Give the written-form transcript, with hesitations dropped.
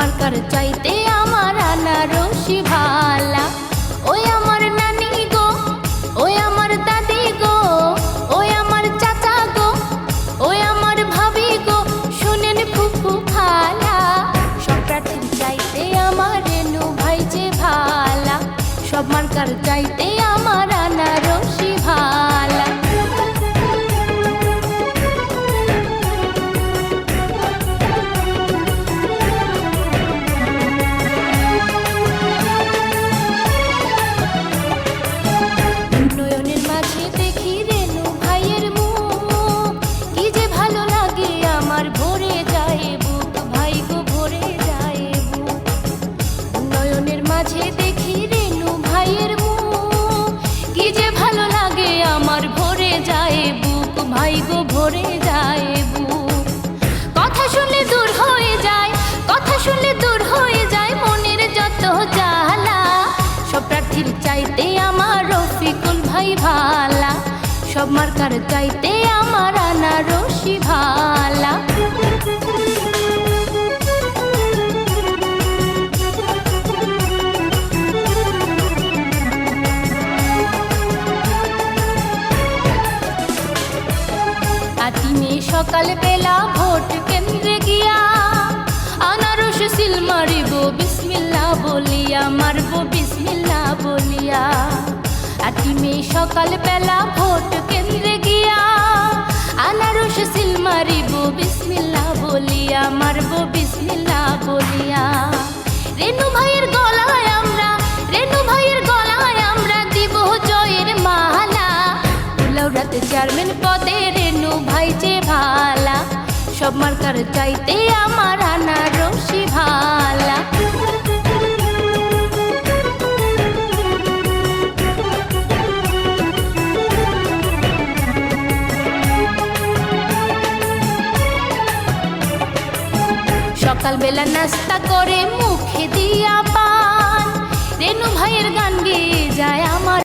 Marker চাইতে আমার আনারসি ভালা। ওই আমার নানি গো, ওই আমার দাদি গো, ওই আমার চাচা গো, ওই আমার ভাবি গো, শুনেন ফুফু খালা, সব প্রার্থীর চাইতে আমার রেনু ভাই যে ভালা। সব মার্কার চাইতে আমার আনারসি ভালা। নয়নের মাঝে দেখি রেনু ভাইয়ের মুখ, কি যে ভালো লাগে আমার, ভরে যায় বুক ভাই গো, ভরে যায় বুক। নয়নের মাঝে দেখি রেনু ভাইয়ের মুখ, কি যে ভালো লাগে আমার, ভরে যায় বুক ভাই গো, ভরে যায় বুক। কথা শুনলে দূর হয়ে যায়, কথা শুনলে দূর হয়ে যায় মনের যত জ্বালা। সব প্রার্থীর চাইতে আমার রফিকুল ভাই ভালা। সব মার্কার চাইতে আমার আনারসি ভালা। আতিমে সকাল বেলা ভোট কেন্দ্রে গিয়া আনারস সিল মারিব বিসমিল্লাহ বলিয়া, মারব বিসমিল্লাহ বলিয়া। আতিমে সকাল বেলা ভোট কেন্দ্রে গিয়া আনারস সিল মারিব বিসমিল্লাহ বলিয়া, মারব বিসমিল্লাহ বলিয়া। রেনু ভাইয়ের গলায় আমরা, রেনু ভাইয়ের গলায় আমরা দিব জয়ের মালা। উলাউড়াতে চেয়ারম্যান পদে রেনু ভাই যে ভালা। সব মার্কার চাইতে আমার আনারসি ভালা। সকালবেলা নাস্তা করে মুখে দিয়া পান, রেনু ভাইয়ের গান গেয়ে যায় আমার।